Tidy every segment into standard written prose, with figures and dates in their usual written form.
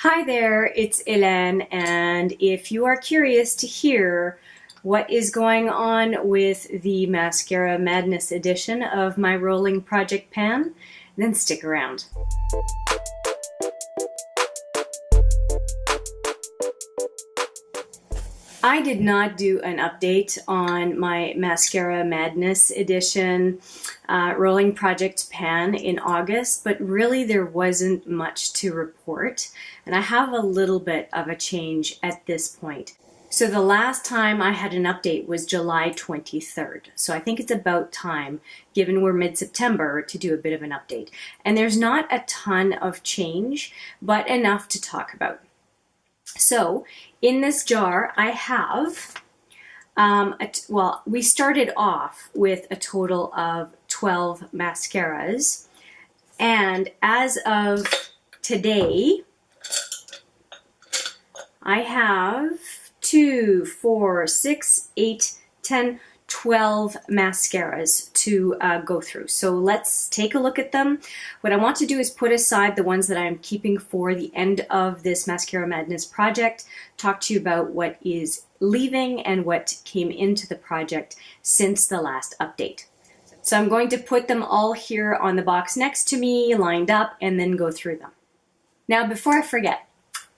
Hi there, it's Hélène, and if you are curious to hear what is going on with the Mascara Madness edition of my rolling project pan, then stick around. I did not do an update on my Mascara Madness edition rolling project pan in August, but really there wasn't much to report, and I have a little bit of a change at this point. So the last time I had an update was July 23rd. So I think it's about time, given we're mid-September, to do a bit of an update. And there's not a ton of change, but enough to talk about. So in this jar I have, we started off with a total of 12 mascaras, and as of today I have 2, 4, 6, 8, 10, 12 mascaras to go through. So let's take a look at them. What I want to do is put aside the ones that I'm keeping for the end of this Mascara Madness project, talk to you about what is leaving and what came into the project since the last update. So I'm going to put them all here on the box next to me, lined up, and then go through them. Now, before I forget,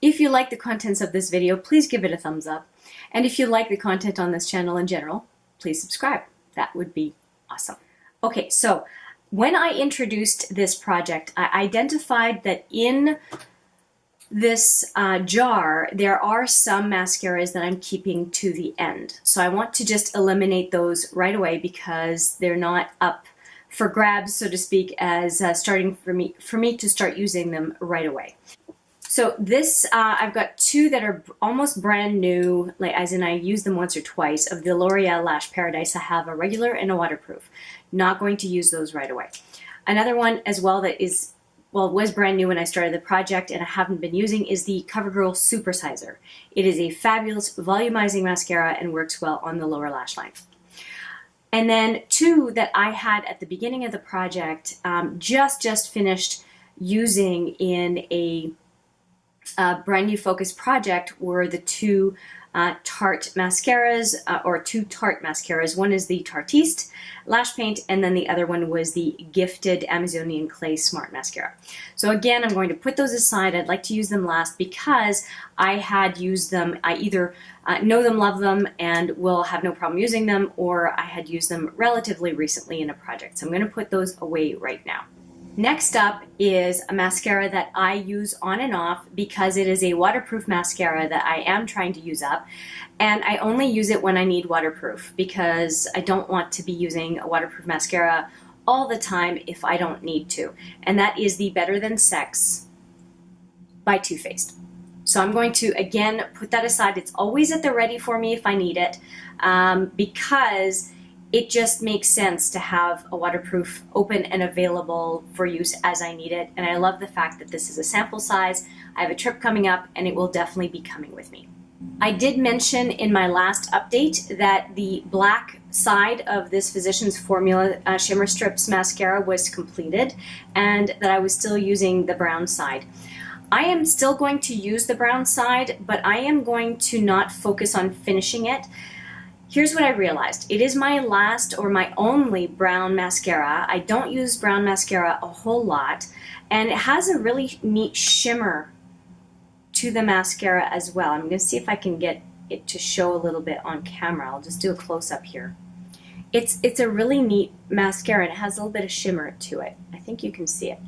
if you like the contents of this video, please give it a thumbs up. And if you like the content on this channel in general, please subscribe. That would be awesome. Okay, so when I introduced this project, I identified that in this jar, there are some mascaras that I'm keeping to the end. So I want to just eliminate those right away because they're not up for grabs, so to speak, as starting for me to start using them right away. So this, I've got two that are almost brand new, like as in I used them once or twice, of the L'Oreal Lash Paradise. I have a regular and a waterproof. Not going to use those right away. Another one as well that is, well, was brand new when I started the project and I haven't been using is the CoverGirl Supersizer. It is a fabulous volumizing mascara and works well on the lower lash line. And then two that I had at the beginning of the project, just finished using in a brand new focus project, were the two Tarte mascaras, or two Tarte mascaras. One is the Tartiste Lash Paint, and then the other one was the Gifted Amazonian Clay Smart Mascara. So again, I'm going to put those aside. I'd like to use them last because I had used them. I either know them, love them, and will have no problem using them, or I had used them relatively recently in a project. So I'm going to put those away right now. Next up is a mascara that I use on and off because it is a waterproof mascara that I am trying to use up, and I only use it when I need waterproof because I don't want to be using a waterproof mascara all the time if I don't need to, and that is the Better Than Sex by Too Faced. So I'm going to again put that aside. It's always at the ready for me if I need it, because it just makes sense to have a waterproof open and available for use as I need it. And I love the fact that this is a sample size. I have a trip coming up and it will definitely be coming with me. I did mention in my last update that the black side of this Physicians Formula Shimmer Strips mascara was completed and that I was still using the brown side. I am still going to use the brown side, but I am going to not focus on finishing it. Here's what I realized. It is my last or my only brown mascara. I don't use brown mascara a whole lot, and it has a really neat shimmer to the mascara as well. I'm going to see if I can get it to show a little bit on camera. I'll just do a close-up here. It's a really neat mascara, and it has a little bit of shimmer to it. I think you can see it.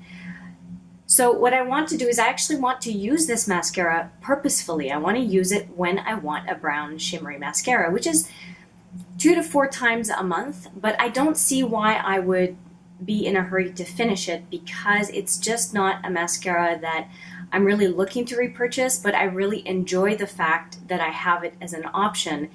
So what I want to do is I actually want to use this mascara purposefully. I want to use it when I want a brown shimmery mascara, which is 2 to 4 times a month, but I don't see why I would be in a hurry to finish it because it's just not a mascara that I'm really looking to repurchase, but I really enjoy the fact that I have it as an option.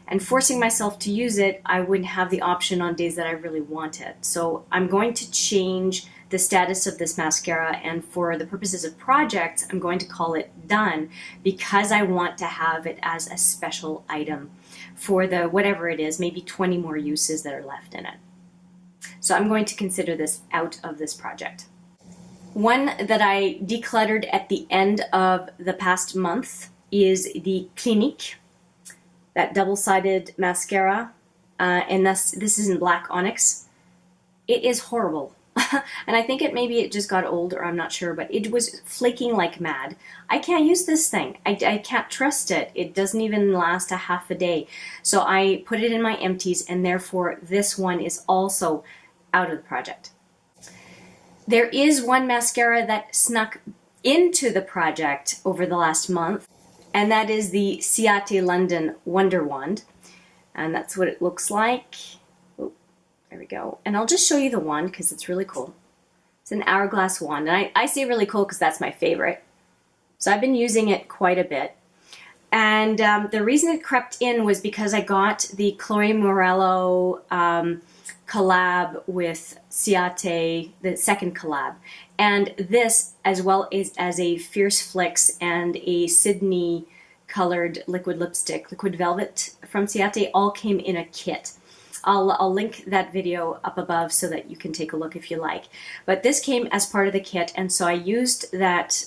And forcing myself to use it, I wouldn't have the option on days that I really want it. So I'm going to change the status of this mascara, and for the purposes of projects, I'm going to call it done because I want to have it as a special item for the whatever it is, maybe 20 more uses that are left in it. So I'm going to consider this out of this project. One that I decluttered at the end of the past month is the Clinique, that double-sided mascara, and this is in Black Onyx. It is horrible. And I think maybe it just got old, or I'm not sure, but it was flaking like mad. I can't use this thing. I can't trust it. It doesn't even last a half a day. So I put it in my empties, and therefore this one is also out of the project. There is one mascara that snuck into the project over the last month, and that is the Ciate London Wonder Wand. And that's what it looks like. There we go. And I'll just show you the wand because it's really cool. It's an hourglass wand. And I say really cool because that's my favorite. So I've been using it quite a bit. And the reason it crept in was because I got the Chloe Morello collab with Ciate, the second collab. And this, as well as a Fierce Flicks and a Sydney colored liquid lipstick, Liquid Velvet from Ciate, all came in a kit. I'll link that video up above so that you can take a look if you like. But this came as part of the kit, and so I used that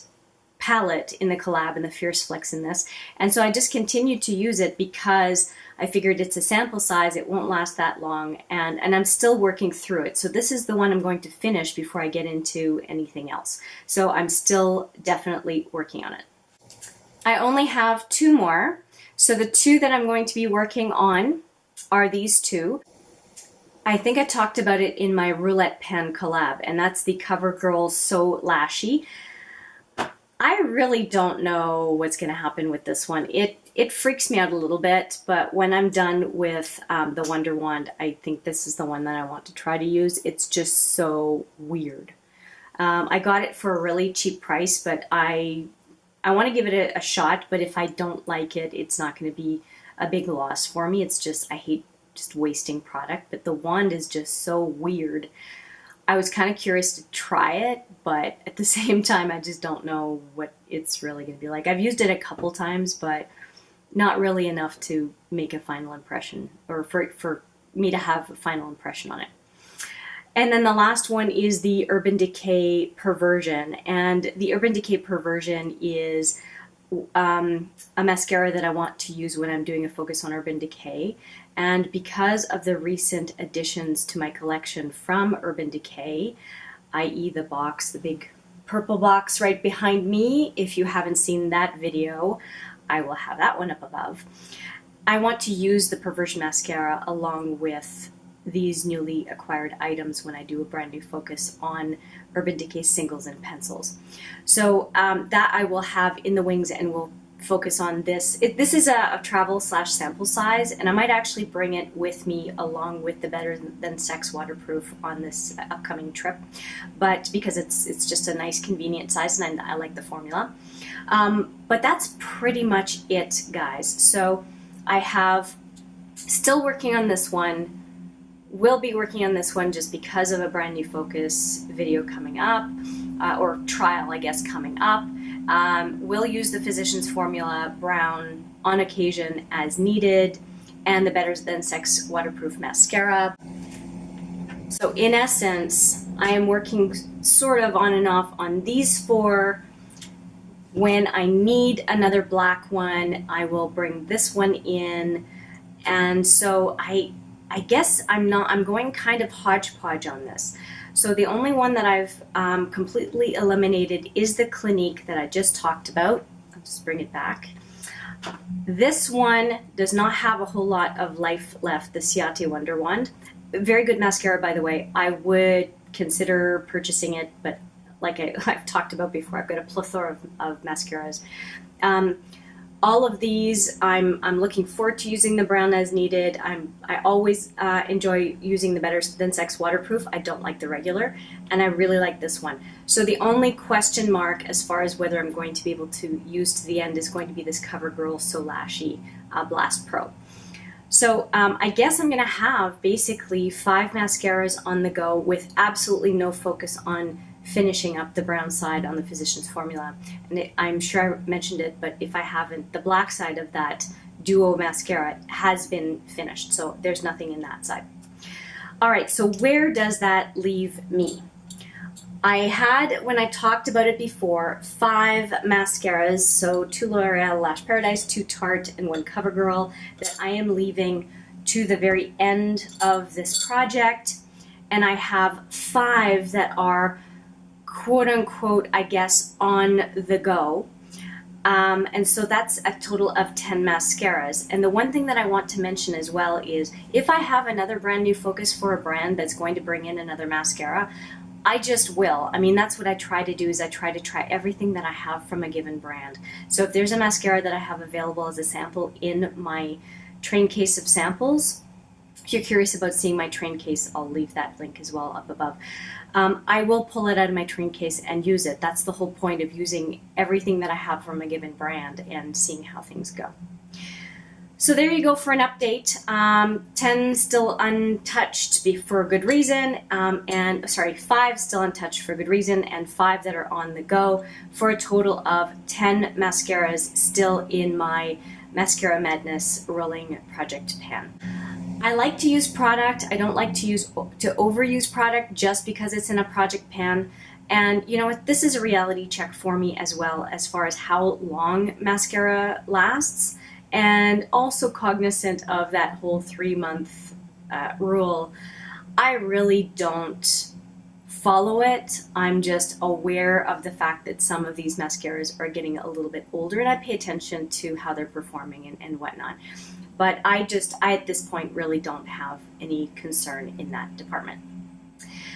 palette in the collab and the Fierce Flicks in this. And so I just continued to use it because I figured it's a sample size, it won't last that long, and I'm still working through it. So this is the one I'm going to finish before I get into anything else. So I'm still definitely working on it. I only have 2 more. So the 2 that I'm going to be working on are these 2. I think I talked about it in my Roulette Pen collab, and that's the CoverGirl So Lashy. I really don't know what's going to happen with this one. It freaks me out a little bit, but when I'm done with the Wonder Wand, I think this is the one that I want to try to use. It's just so weird. I got it for a really cheap price, but I want to give it a shot, but if I don't like it, it's not going to be a big loss for me. It's just, I hate just wasting product, but the wand is just so weird. I was kind of curious to try it, but at the same time, I just don't know what it's really going to be like. I've used it a couple times, but not really enough to make a final impression, or for me to have a final impression on it. And then the last one is the Urban Decay Perversion, and the Urban Decay Perversion is a mascara that I want to use when I'm doing a focus on Urban Decay. And because of the recent additions to my collection from Urban Decay, i.e. the box, the big purple box right behind me, if you haven't seen that video, I will have that one up above. I want to use the Perversion mascara along with these newly acquired items when I do a brand new focus on Urban Decay singles and pencils. So that I will have in the wings, and we'll focus on this. This is a travel / sample size, and I might actually bring it with me along with the Better Than Sex waterproof on this upcoming trip, but because it's just a nice convenient size, and I like the formula. But that's pretty much it, guys. So I have still working on this one. Will be working on this one just because of a brand new focus video coming up, or trial, I guess, coming up. We'll use the Physicians Formula Brown on occasion as needed, and the Better Than Sex waterproof mascara. So in essence, I am working sort of on and off on these 4. When I need another black one, I will bring this one in, and so I guess I'm going kind of hodgepodge on this. So the only one that I've completely eliminated is the Clinique that I just talked about. I'll just bring it back. This one does not have a whole lot of life left, the Ciate Wonder Wand. Very good mascara, by the way. I would consider purchasing it, but like I've talked about before, I've got a plethora of mascaras. All of these, I'm looking forward to using the brown as needed. I always enjoy using the Better Than Sex waterproof. I don't like the regular, and I really like this one. So the only question mark as far as whether I'm going to be able to use to the end is going to be this CoverGirl So Lashy Blast Pro. So I guess I'm going to have basically 5 mascaras on the go with absolutely no focus on finishing up the brown side on the Physicians Formula. And I'm sure I mentioned it, but if I haven't, the black side of that duo mascara has been finished, so there's nothing in that side. All right, so where does that leave me? I had, when I talked about it before, 5 mascaras, so 2 L'Oreal Lash Paradise, 2 Tarte, and 1 CoverGirl that I am leaving to the very end of this project. And I have 5 that are quote unquote, I guess, on the go. And so that's a total of 10 mascaras. And the one thing that I want to mention as well is if I have another brand new focus for a brand that's going to bring in another mascara, I just will. I mean, that's what I try to do, is I try to try everything that I have from a given brand. So if there's a mascara that I have available as a sample in my train case of samples, if you're curious about seeing my train case, I'll leave that link as well up above. I will pull it out of my train case and use it. That's the whole point of using everything that I have from a given brand and seeing how things go. So there you go for an update. 10 still untouched for good reason, and sorry, 5 still untouched for good reason, and 5 that are on the go, for a total of 10 mascaras still in my Mascara Madness rolling project pan. I like to use product. I don't like to overuse product just because it's in a project pan. And you know what? This is a reality check for me as well, as far as how long mascara lasts, and also cognizant of that whole 3-month rule. I really don't follow it. I'm just aware of the fact that some of these mascaras are getting a little bit older, and I pay attention to how they're performing and whatnot. But I at this point really don't have any concern in that department.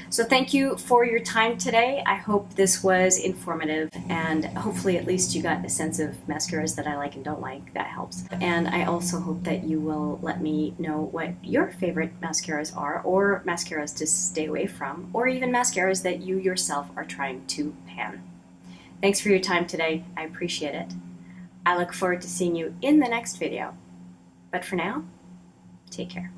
So thank you for your time today. I hope this was informative, and hopefully at least you got a sense of mascaras that I like and don't like. That helps. And I also hope that you will let me know what your favorite mascaras are, or mascaras to stay away from, or even mascaras that you yourself are trying to pan. Thanks for your time today. I appreciate it. I look forward to seeing you in the next video. But for now, take care.